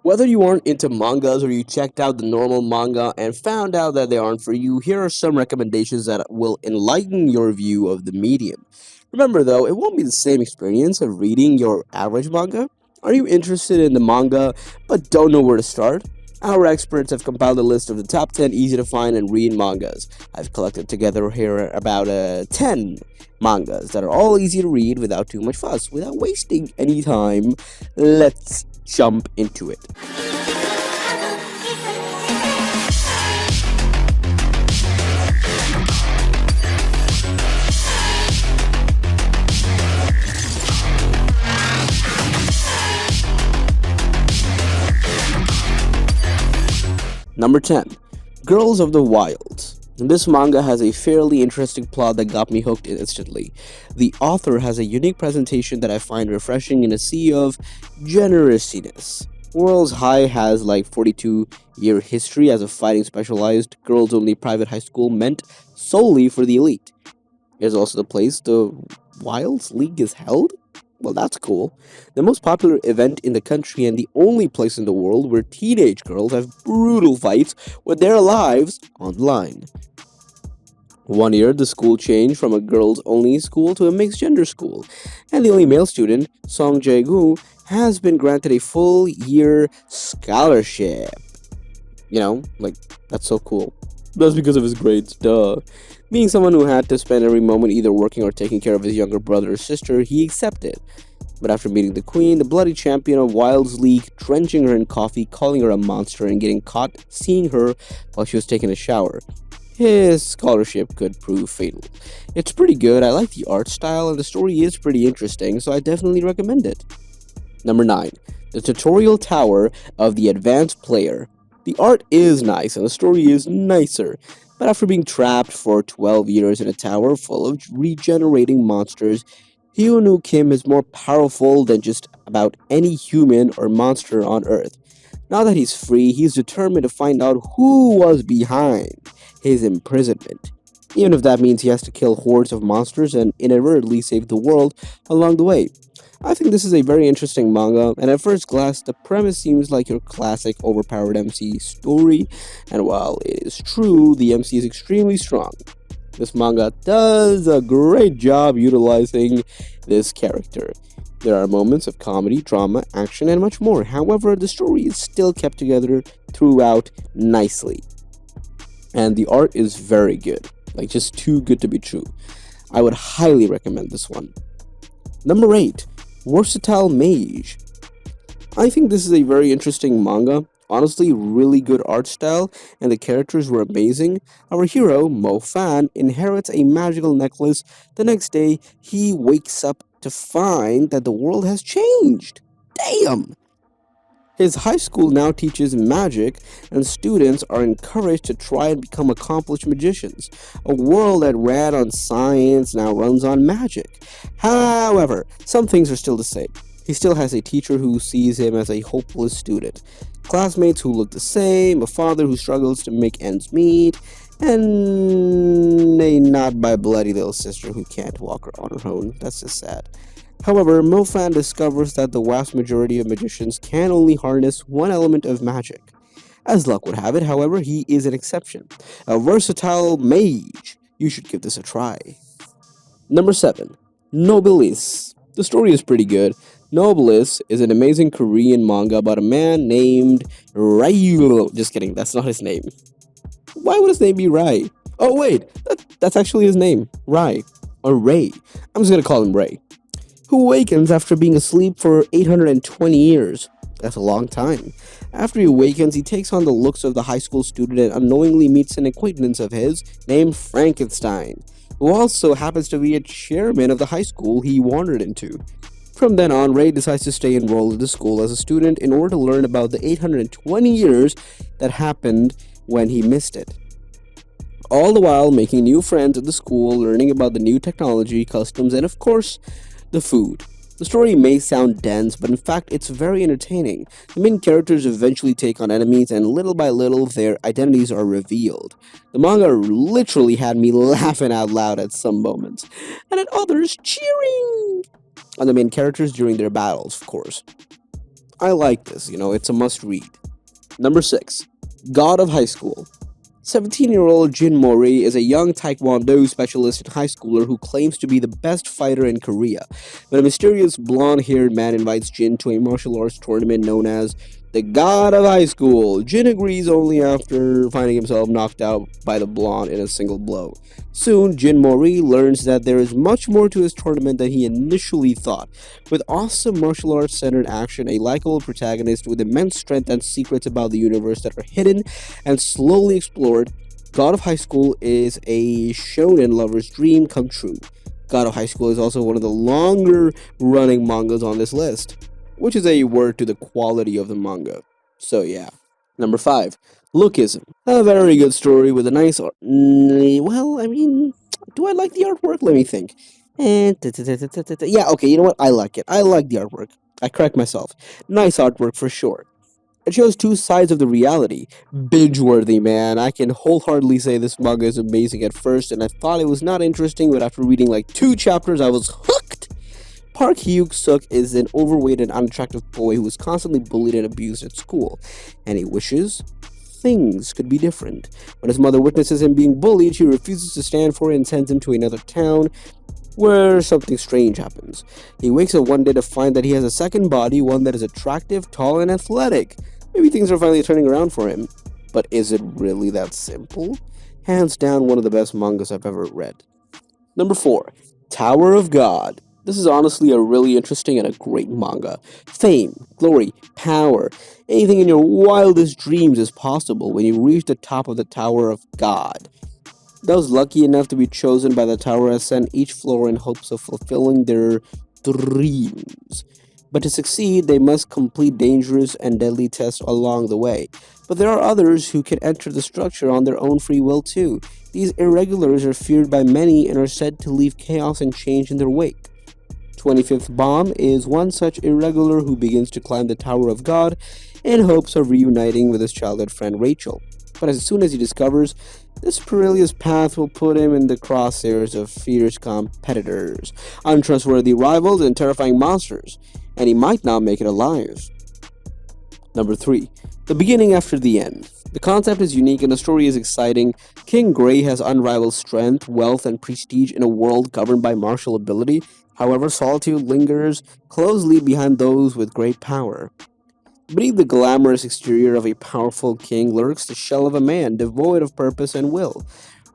Whether you aren't into mangas or you checked out the normal manga and found out that they aren't for you, here are some recommendations that will enlighten your view of the medium. Remember though, it won't be the same experience of reading your average manga. Are you interested in the manga but don't know where to start? Our experts have compiled a list of the top 10 easy to find and read mangas. I've collected together here about 10 mangas that are all easy to read without too much fuss. Without wasting any time, let's jump into it. Number 10, Girls of the Wild. This manga has a fairly interesting plot that got me hooked instantly. The author has a unique presentation that I find refreshing in a sea of generousness. World's High has like 42-year history as a fighting specialized girls only private high school meant solely for the elite. It is also the place the Wilds League is held. Well, that's cool. The most popular event in the country and the only place in the world where teenage girls have brutal fights with their lives on the line. One year, the school changed from a girls only school to a mixed gender school, and the only male student, Song Jae-gu, has been granted a full year scholarship. Like, that's so cool. That's because of his grades, duh. Being someone who had to spend every moment either working or taking care of his younger brother or sister, he accepted. But after meeting the queen, the bloody champion of Wilds League, drenching her in coffee, calling her a monster, and getting caught seeing her while she was taking a shower, his scholarship could prove fatal. It's pretty good, I like the art style, and the story is pretty interesting, so I definitely recommend it. Number 9. The Tutorial Tower of the Advanced Player. The art is nice and the story is nicer, but after being trapped for 12 years in a tower full of regenerating monsters, Hyunwoo Kim is more powerful than just about any human or monster on Earth. Now that he's free, he's determined to find out who was behind his imprisonment, even if that means he has to kill hordes of monsters and inadvertently save the world along the way. I think this is a very interesting manga, and at first glance, the premise seems like your classic overpowered MC story, and while it is true, the MC is extremely strong. This manga does a great job utilizing this character. There are moments of comedy, drama, action, and much more. However, the story is still kept together throughout nicely. And the art is very good, like just too good to be true. I would highly recommend this one. Number 8. Versatile Mage. I think this is a very interesting manga. Honestly, really good art style, and the characters were amazing. Our hero, Mo Fan, inherits a magical necklace. The next day, he wakes up to find that the world has changed. Damn! His high school now teaches magic, and students are encouraged to try and become accomplished magicians. A world that ran on science now runs on magic. However, some things are still the same. He still has a teacher who sees him as a hopeless student, classmates who look the same, a father who struggles to make ends meet, and a not by bloody little sister who can't walk on her own. That's just sad. However, Mofan discovers that the vast majority of magicians can only harness one element of magic. As luck would have it, however, he is an exception. A versatile mage. You should give this a try. Number 7. Noblesse. The story is pretty good. Noblesse is an amazing Korean manga about a man named Ryu. Just kidding, that's not his name. Why would his name be Rai? Oh wait, that's actually his name. Rai. Or Ray. I'm just gonna call him Ray. Who awakens after being asleep for 820 years. That's a long time. After he awakens, he takes on the looks of the high school student and unknowingly meets an acquaintance of his named Frankenstein, who also happens to be a chairman of the high school he wandered into. From then on, Ray decides to stay enrolled in the school as a student in order to learn about the 820 years that happened when he missed it. All the while making new friends at the school, learning about the new technology, customs, and of course, the food. The story may sound dense, but in fact, it's very entertaining. The main characters eventually take on enemies, and little by little, their identities are revealed. The manga literally had me laughing out loud at some moments, and at others cheering on the main characters during their battles, of course. I like this, it's a must read. Number 6, God of High School. 17-year-old Jin Mori is a young Taekwondo specialist and high schooler who claims to be the best fighter in Korea. When a mysterious blonde-haired man invites Jin to a martial arts tournament known as the God of High School, Jin agrees only after finding himself knocked out by the blonde in a single blow. Soon, Jin Mori learns that there is much more to his tournament than he initially thought. With awesome martial arts centered action, a likable protagonist with immense strength and secrets about the universe that are hidden and slowly explored, God of High School is a shonen lover's dream come true. God of High School is also one of the longer running mangas on this list, which is a word to the quality of the manga. So yeah. Number 5, Lookism. A very good story with a nice art. Well, I mean, do I like the artwork? Let me think. Yeah, okay, you know what? I like it. I like the artwork. I correct myself. Nice artwork for sure. It shows two sides of the reality. Binge-worthy, man. I can wholeheartedly say this manga is amazing at first, and I thought it was not interesting, but after reading like 2 chapters, I was hooked. Park Hyuk-suk is an overweight and unattractive boy who is constantly bullied and abused at school, and he wishes things could be different. When his mother witnesses him being bullied, she refuses to stand for it and sends him to another town where something strange happens. He wakes up one day to find that he has a second body, one that is attractive, tall, and athletic. Maybe things are finally turning around for him. But is it really that simple? Hands down, one of the best mangas I've ever read. Number 4, Tower of God. This is honestly a really interesting and a great manga. Fame, glory, power, anything in your wildest dreams is possible when you reach the top of the Tower of God. Those lucky enough to be chosen by the tower ascend each floor in hopes of fulfilling their dreams. But to succeed, they must complete dangerous and deadly tests along the way. But there are others who can enter the structure on their own free will too. These irregulars are feared by many and are said to leave chaos and change in their wake. 25th Bomb is one such irregular who begins to climb the Tower of God in hopes of reuniting with his childhood friend Rachel. But as soon as he discovers this perilous path will put him in the crosshairs of fierce competitors, untrustworthy rivals, and terrifying monsters, and he might not make it alive. Number 3, The Beginning After the End. The concept is unique and the story is exciting. King Gray has unrivaled strength, wealth, and prestige in a world governed by martial ability. However, solitude lingers closely behind those with great power. Beneath the glamorous exterior of a powerful king lurks the shell of a man devoid of purpose and will.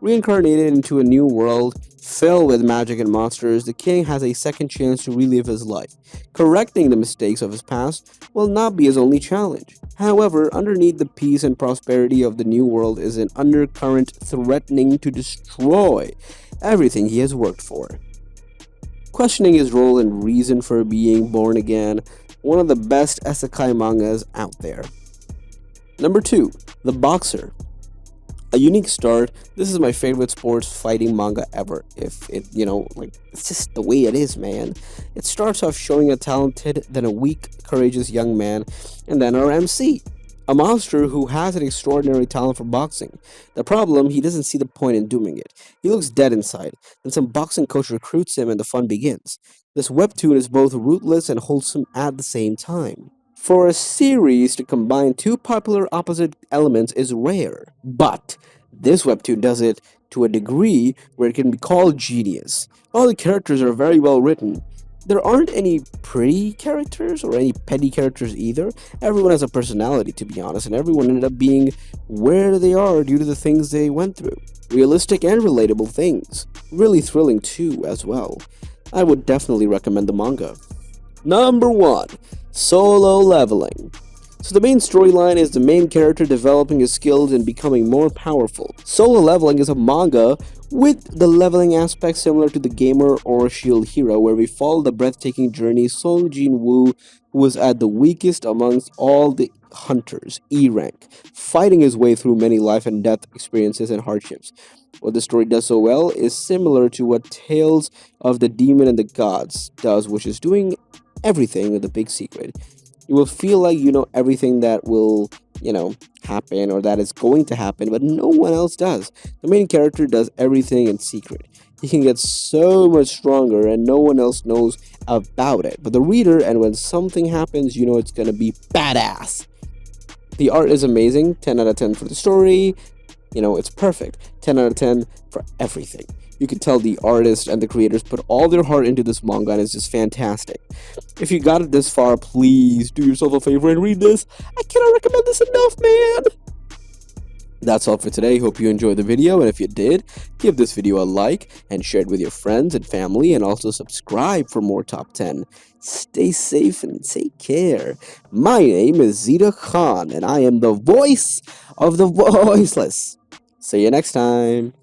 Reincarnated into a new world filled with magic and monsters, the king has a second chance to relive his life. Correcting the mistakes of his past will not be his only challenge. However, underneath the peace and prosperity of the new world is an undercurrent threatening to destroy everything he has worked for. Questioning his role and reason for being born again, one of the best isekai mangas out there. Number 2, The Boxer. A unique start. This is my favorite sports fighting manga ever. If it, it's just the way it is, man. It starts off showing a talented, then a weak, courageous young man, and then our MC. A monster who has an extraordinary talent for boxing. The problem, he doesn't see the point in doing it. He looks dead inside. Then some boxing coach recruits him and the fun begins. This webtoon is both ruthless and wholesome at the same time. For a series to combine two popular opposite elements is rare, but this webtoon does it to a degree where it can be called genius. All the characters are very well written. There aren't any pretty characters or any petty characters either. Everyone has a personality, to be honest, and everyone ended up being where they are due to the things they went through. Realistic and relatable things. Really thrilling too, as well. I would definitely recommend the manga. Number 1, Solo Leveling. So the main storyline is the main character developing his skills and becoming more powerful. Solo Leveling is a manga with the leveling aspect similar to the Gamer or Shield Hero, where we follow the breathtaking journey Song Jin-woo, who was at the weakest amongst all the hunters, E rank, fighting his way through many life and death experiences and hardships. What the story does so well is similar to what Tales of the Demon and the Gods does, which is doing everything with a big secret. You will feel like you know everything that will, happen or that is going to happen, but no one else does. The main character does everything in secret. he can get so much stronger and no one else knows about it but the reader, and when something happens, you know it's gonna be badass. The art is amazing, 10 out of 10 for the story. You know, it's perfect. 10 out of 10 for everything. You can tell the artist and the creators put all their heart into this manga and it's just fantastic. If you got it this far, please do yourself a favor and read this. I cannot recommend this enough, man. That's all for today. Hope you enjoyed the video, and if you did, give this video a like and share it with your friends and family, and also subscribe for more top 10. Stay safe and take care. My name is Zita Khan, and I am the voice of the voiceless. See you next time.